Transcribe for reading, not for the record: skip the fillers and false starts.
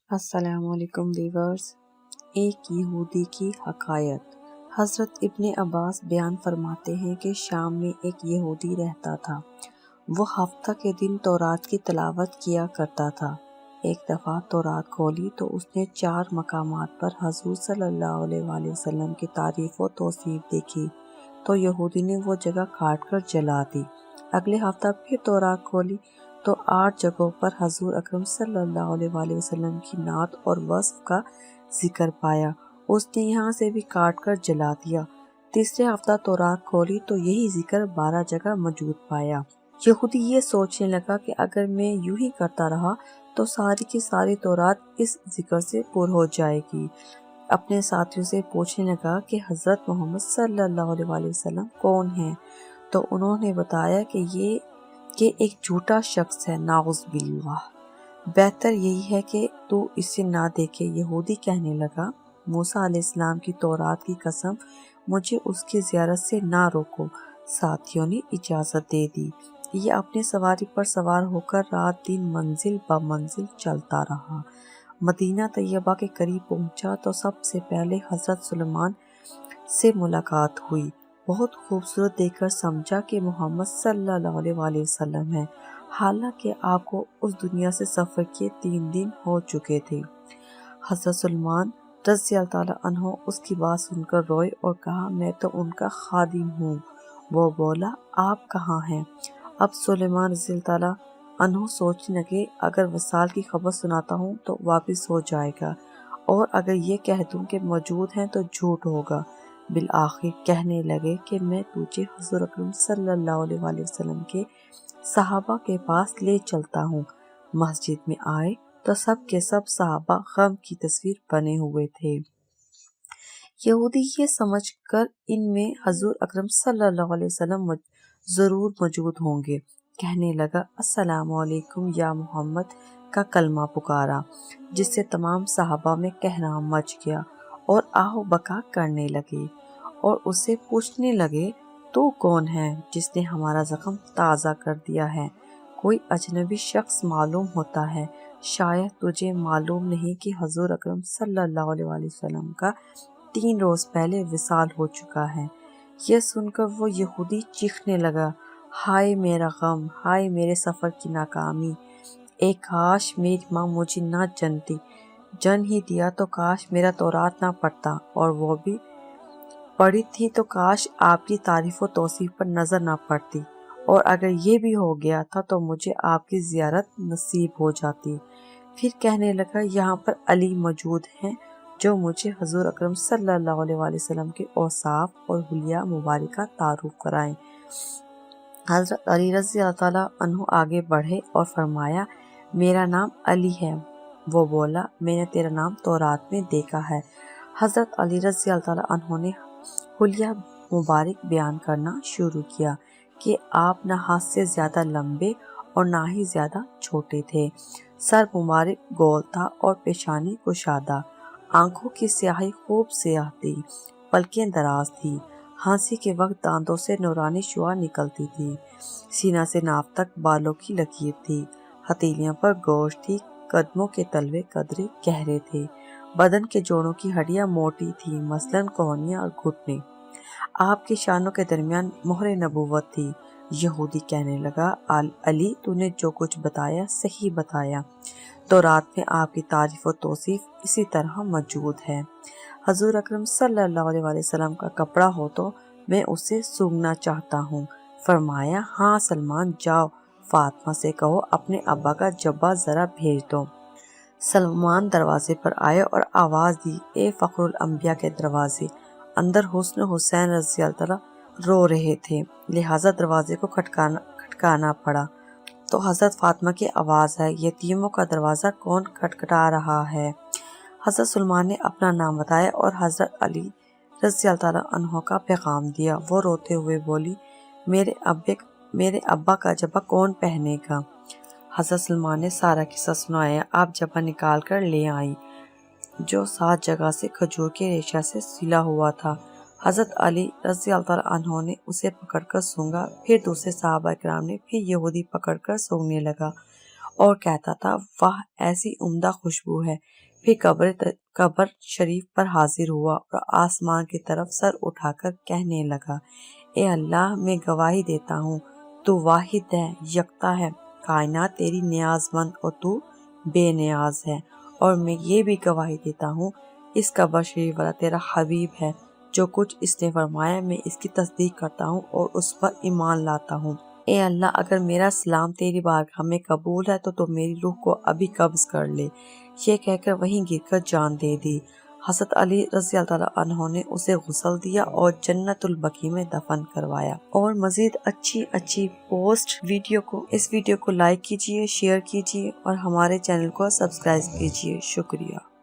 السلام علیکم ویورز۔ ایک یہودی کی حکایت۔ حضرت ابن عباس بیان فرماتے ہیں کہ شام میں ایک یہودی رہتا تھا۔ وہ ہفتہ کے دن تورات کی تلاوت کیا کرتا تھا۔ ایک دفعہ تورات کھولی تو اس نے 4 مقامات پر حضور صلی اللہ علیہ وآلہ وسلم کی تعریف و توصیف دیکھی تو یہودی نے وہ جگہ کاٹ کر جلا دی۔ اگلے ہفتہ پھر تورات کھولی تو 8 جگہوں پر حضور اکرم صلی اللہ علیہ وآلہ وسلم کی نعت اور وصف کا ذکر پایا۔ اس نے یہاں سے بھی کاٹ کر جلا دیا۔ تیسرے ہفتہ تورات کھولی تو یہی ذکر 12 جگہ موجود پایا۔ یہودی یہ سوچنے لگا کہ اگر میں یوں ہی کرتا رہا تو ساری کی ساری تورات اس ذکر سے پر ہو جائے گی۔ اپنے ساتھیوں سے پوچھنے لگا کہ حضرت محمد صلی اللہ علیہ وآلہ وسلم کون ہیں؟ تو انہوں نے بتایا کہ یہ ایک جھوٹا شخص ہے، نعوذ باللہ، بہتر یہی ہے کہ تو اسے نہ دیکھے۔ یہودی کہنے لگا، موسیٰ علیہ السلام کی تورات کی قسم، مجھے اس کی زیارت سے نہ روکو۔ ساتھیوں نے اجازت دے دی۔ یہ اپنی سواری پر سوار ہو کر رات دن منزل بہ منزل چلتا رہا۔ مدینہ طیبہ کے قریب پہنچا تو سب سے پہلے حضرت سلیمان سے ملاقات ہوئی۔ بہت خوبصورت دیکھ کر سمجھا کہ محمد صلی اللہ علیہ وآلہ وسلم ہے، حالانکہ آپ کو اس دنیا سے سفر کیے 3 دن ہو چکے تھے۔ حضرت سلیمان رضی اللہ تعالیٰ عنہ اس کی بات سن کر روئے اور کہا، میں تو ان کا خادم ہوں۔ وہ بولا، آپ کہاں ہیں؟ اب سلیمان رضی اللہ تعالیٰ عنہ سوچنے لگے، اگر وصال کی خبر سناتا ہوں تو واپس ہو جائے گا، اور اگر یہ کہہ دوں کہ موجود ہیں تو جھوٹ ہوگا۔ بالآخر کہنے لگے کہ میں تجھے حضور اکرم صلی اللہ علیہ وآلہ وسلم کے صحابہ کے پاس لے چلتا ہوں۔ مسجد میں آئے تو سب کے سب صحابہ غم کی تصویر بنے ہوئے تھے۔ یہودی یہ سمجھ کر ان میں حضور اکرم صلی اللہ علیہ وسلم ضرور موجود ہوں گے، کہنے لگا، السلام علیکم یا محمد کا کلمہ پکارا، جس سے تمام صحابہ میں کہرام مچ گیا اور آہ و بکا کرنے لگے، اور اس سے پوچھنے لگے، تو کون ہے جس نے ہمارا زخم تازہ کر دیا ہے؟ کوئی اجنبی شخص معلوم ہوتا ہے، شاید تجھے معلوم نہیں کہ حضور اکرم صلی اللہ علیہ وآلہ وسلم کا 3 روز پہلے وصال ہو چکا ہے۔ یہ سن کر وہ یہودی چیخنے لگا، ہائے میرا غم، ہائے میرے سفر کی ناکامی، اے کاش میری ماں مجھے نہ جنتی، جن ہی دیا تو کاش میرا تورات نہ پڑھتا، اور وہ بھی پڑھی تھی تو کاش آپ کی تعریف و توصیف پر نظر نہ پڑتی، اور اگر یہ بھی ہو گیا تھا تو مجھے آپ کی زیارت نصیب ہو جاتی۔ پھر کہنے لگا، یہاں پر علی موجود ہیں جو مجھے حضور اکرم صلی اللہ علیہ وآلہ وسلم کے اوصاف اور حلیہ مبارکہ تعارف کرائیں۔ حضرت علی رضی اللہ تعالیٰ عنہ آگے بڑھے اور فرمایا، میرا نام علی ہے۔ وہ بولا، میں نے تیرا نام تورات میں دیکھا ہے۔ حضرت علی رضی اللہ تعالیٰ عنہ نے حلیہ مبارک بیان کرنا شروع کیا کہ آپ نہ ہاتھ سے زیادہ لمبے اور نہ ہی زیادہ چھوٹے تھے، سر مبارک گول تھا اور پیشانی کشادہ، آنکھوں کی سیاہی خوب سیاہ تھی، پلکیں دراز تھی، ہنسی کے وقت دانتوں سے نورانی شعاع نکلتی تھی، سینہ سے ناف تک بالوں کی لکیر تھی، ہتھیلیوں پر گوشت تھی، قدموں کے تلوے قدرے گہرے تھے، بدن کے جوڑوں کی ہڈیاں موٹی تھی، مثلاً کوہنیاں اور گھٹنے، آپ کے شانوں کے درمیان مہر نبوت تھی۔ یہودی کہنے لگا، علی تو نے جو کچھ بتایا صحیح بتایا، تورات میں آپ کی تعریف و توصیف اسی طرح موجود ہے۔ حضور اکرم صلی اللہ علیہ وآلہ وسلم کا کپڑا ہو تو میں اسے سونگھنا چاہتا ہوں۔ فرمایا، ہاں سلمان، جاؤ فاطمہ سے کہو اپنے ابا کا جبہ ذرا بھیج دو۔ سلمان دروازے پر آئے اور آواز دی، اے فخر الانبیاء کے دروازے! اندر حسن حسین رضی اللہ تعالیٰ رو رہے تھے، لہٰذا دروازے کو کھٹکانا پڑا تو حضرت فاطمہ کی آواز آئی، یتیموں کا دروازہ کون کھٹکھٹا رہا ہے؟ حضرت سلمان نے اپنا نام بتایا اور حضرت علی رضی اللہ تعالیٰ عنہ کا پیغام دیا۔ وہ روتے ہوئے بولی، میرے ابا کا جبہ کون پہنے گا؟ حضرت سلمان نے سارا قصہ سنایا۔ آپ جبہ نکال کر لے آئیں جو 7 جگہ سے کھجور کے ریشہ سے سلا ہوا تھا۔ حضرت علی رضی اللہ تعالیٰ عنہ نے اسے پکڑ کر سونگا، پھر دوسرے صحابہ کرام نے پھر یہودی پکڑ کر سونگنے لگا، اور کہتا تھا واہ ایسی عمدہ خوشبو ہے۔ پھر قبر شریف پر حاضر ہوا اور آسمان کی طرف سر اٹھا کر کہنے لگا اے اللہ میں گواہی دیتا ہوں تو واحد ہے، یکتا ہے، کائنات تیری نیاز مند اور تو بے نیاز ہے، اور میں یہ بھی گواہی دیتا ہوں اس قبر شریف والا تیرا حبیب ہے، جو کچھ اس نے فرمایا میں اس کی تصدیق کرتا ہوں اور اس پر ایمان لاتا ہوں۔ اے اللہ اگر میرا سلام تیری بارگاہ میں قبول ہے تو میری روح کو ابھی قبض کر لے۔ یہ کہہ کر وہیں گر کر جان دے دی۔ حضرت علی رضی اللہ تعالیٰ عنہ نے اسے غسل دیا اور جنت البقیع میں دفن کروایا۔ اور مزید اچھی پوسٹ اس ویڈیو کو لائک کیجیے، شیئر کیجیے اور ہمارے چینل کو سبسکرائب کیجیے۔ شکریہ۔